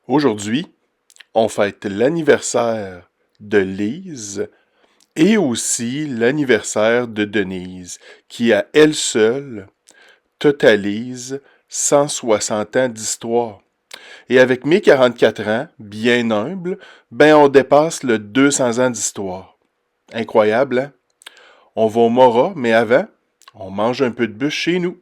Aujourd'hui, on fête l'anniversaire de Lise et aussi l'anniversaire de Denise, qui à elle seule totalise 160 ans d'histoire. Et avec mes 44 ans, bien humble, ben on dépasse le 200 ans d'histoire. Incroyable, hein? On va au Mora, mais avant, on mange un peu de bûche chez nous.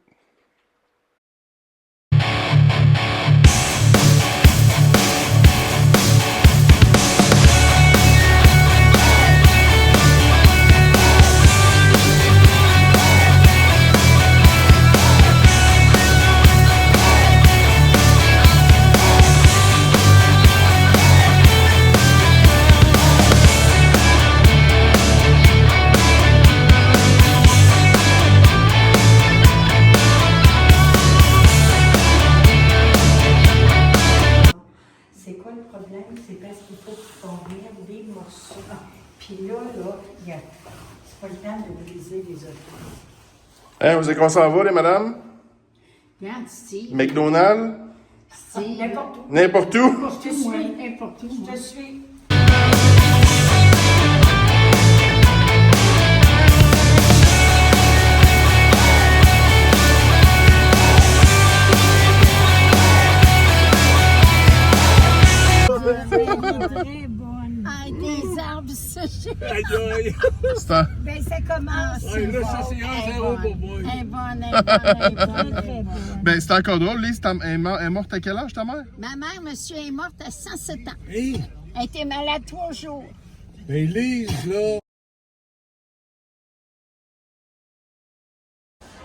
C'est quoi le problème? C'est parce qu'il faut fournir des morceaux. Puis là, c'est pas le temps de briser les autos. Hein, vous savez qu'on s'en va, les madames? Regarde, Steve. McDonald's? Steve. N'importe où. N'importe où? Je te suis. N'importe où. Je te suis. Très bonne. Ah, des arbres séchés. Aïe, aïe. C'est un... Ben, ça commence. Ah, là, ça, c'est 1-0 pour moi. Elle est bonne, elle est bonne, très bonne. Ben, c'est encore drôle. Lise, elle est morte à quel âge, ta mère? Ma mère, monsieur, est morte à 107 ans. Hey, Elle était malade 3 jours. ben Lise, là.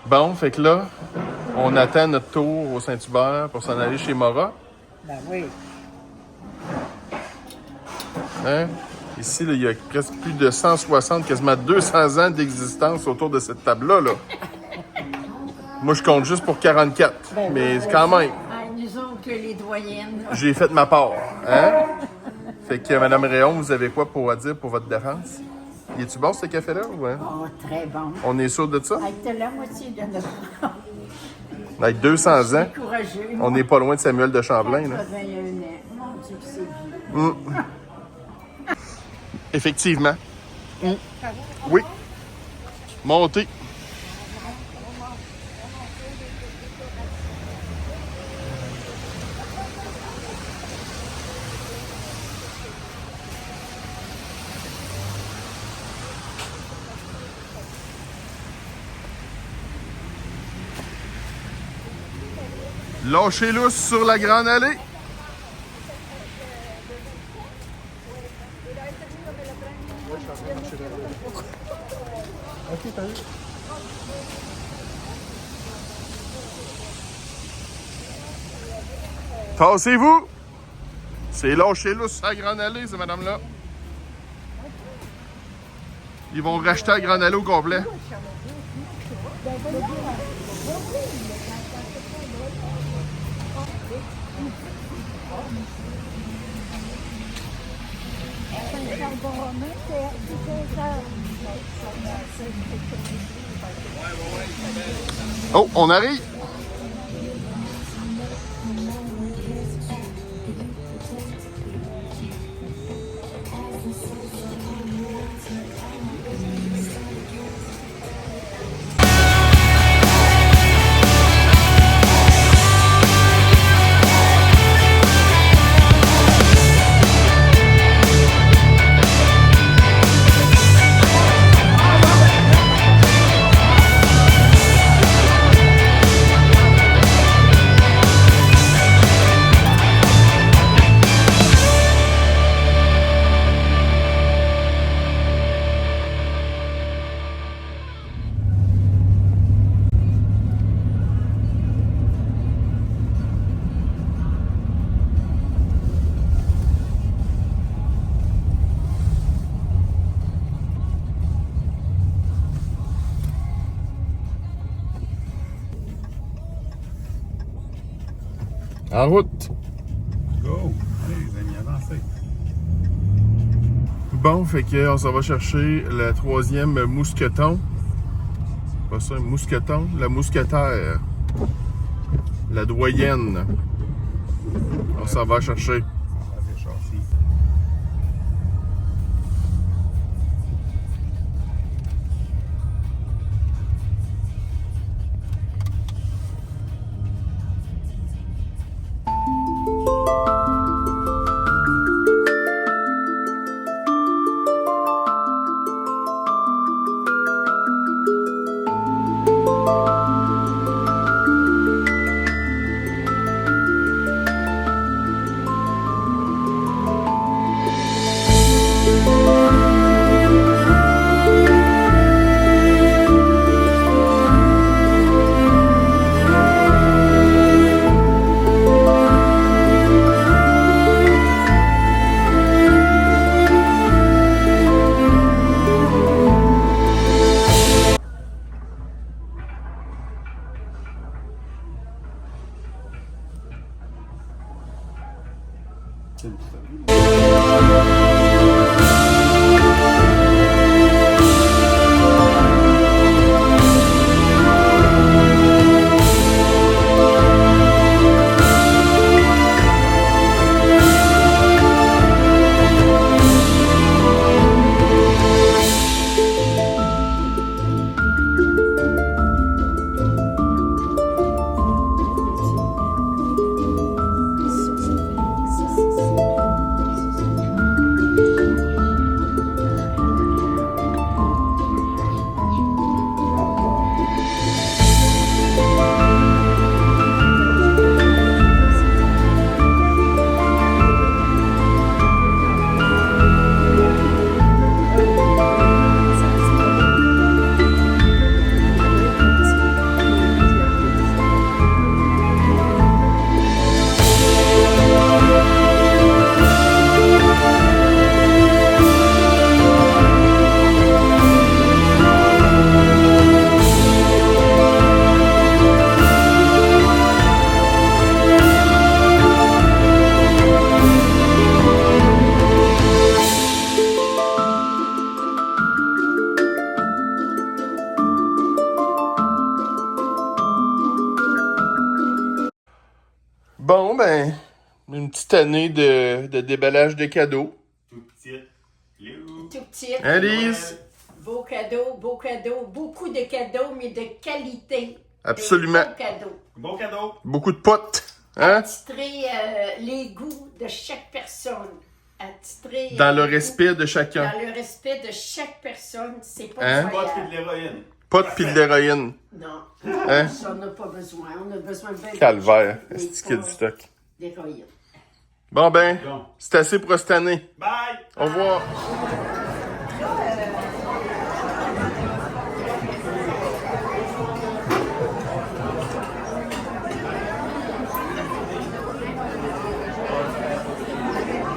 Bon, fait que là, on attend notre tour au Saint-Hubert pour s'en aller chez Mora. Ben oui. Hein? Ici, là, il y a presque plus de 160, quasiment 200 ans d'existence autour de cette table-là. Là. Moi, je compte juste pour 44, mais quand même, Ah, nous autres, les doyennes. j'ai fait ma part. Hein? Fait que, Mme Réon, vous avez quoi pour dire pour votre défense? Il est-tu bon, ce café-là? Ou, hein? Oh, très bon. On est sûr de ça? Avec la moitié de notre Avec 200 ans, courageux. on n'est pas loin de Samuel de Champlain. Là. 81 ans. Mon Dieu, que c'est vieux. Effectivement. Oui. Montez. Lâchez lousse sur la grande allée. Tassez-vous! C'est lâcher lousse sur la grande allée, ces madame-là. Ils vont racheter la grande allée au complet. Oh, on arrive! En route! Go. Allez, les amis, avancez. Bon, fait que on s'en va chercher le troisième mousqueton. Pas ça, un mousqueton, la mousquetaire. La doyenne. On On s'en va chercher. Vas-y, châssis. Bon, ben, une petite année de déballage de cadeaux. Tout petit. Hello. Tout petit. Hein, Lise? Beau cadeau, beaucoup de cadeaux, mais de qualité. Absolument. Des beaux cadeaux. Bon cadeau. Beaucoup de potes. Hein? Attitrer les goûts de chaque personne. Attitrer, Dans le les respect de goûts, chacun. Dans le respect de chaque personne. C'est pas Hein? Pas croyable. de l'héroïne. Pas de pile d'héroïne. Non. Hein? Ça, on n'a pas besoin. On a besoin de Calvaire. mais Est-ce qu'il y a du stock? d'héroïne. Bon, ben, Bon. c'est assez pour cette année. Bye. Au revoir.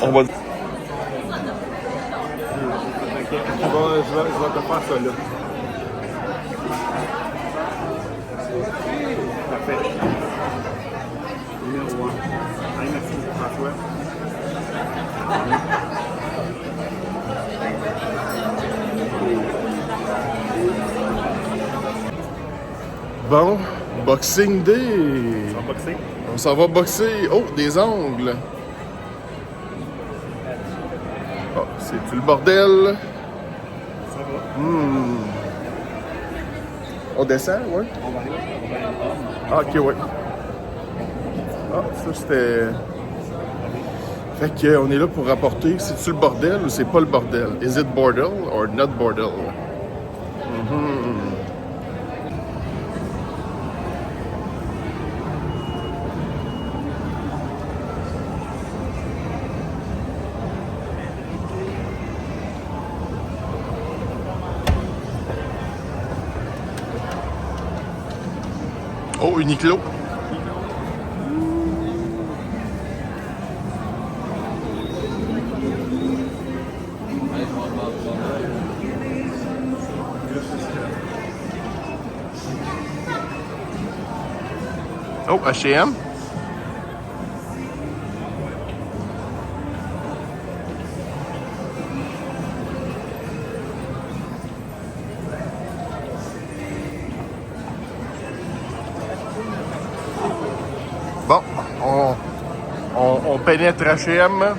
On va... Je vais te faire ça là. Parfait. Numéro 1. Allez, merci, François. Bon, Boxing Day. Unboxing. On s'en va boxer. Oh, des ongles. Oh, c'est-tu le bordel? Ça va. On descend, ouais? On va aller. Ah, ok, ouais. Ah, ça c'était... Fait que on est là pour rapporter, c'est-tu le bordel ou c'est pas le bordel? Is it bordel or not bordel? Oh, Uniqlo. Oh, H&M. Bon, on pénètre H&M.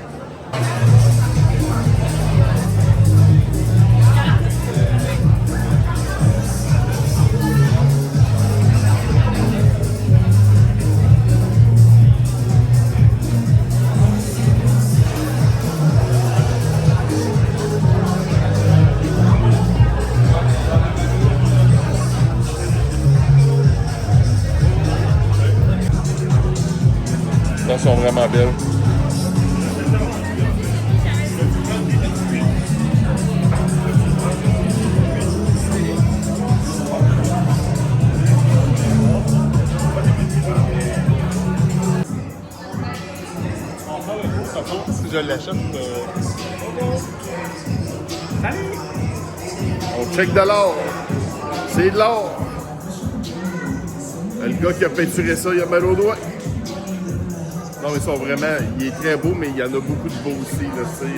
Elles sont vraiment belles. Si je l'achète, On check de l'or. C'est de l'or. Le gars qui a peinturé ça, il a mal au doigt. Non, mais ils sont vraiment... Il est très beau, mais il y en a beaucoup de beaux aussi, là, tu sais.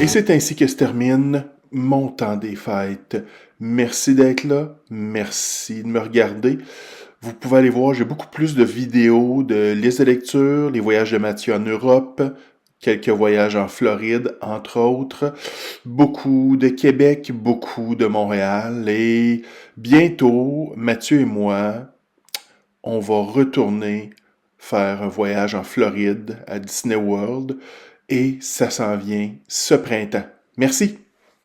Et c'est ainsi que se termine mon temps des fêtes. Merci d'être là. Merci de me regarder. Vous pouvez aller voir, j'ai beaucoup plus de vidéos de liste de lecture, les voyages de Mathieu en Europe, quelques voyages en Floride, entre autres, beaucoup de Québec, beaucoup de Montréal. Et bientôt, Mathieu et moi, on va retourner faire un voyage en Floride à Disney World. Et ça s'en vient ce printemps. Merci!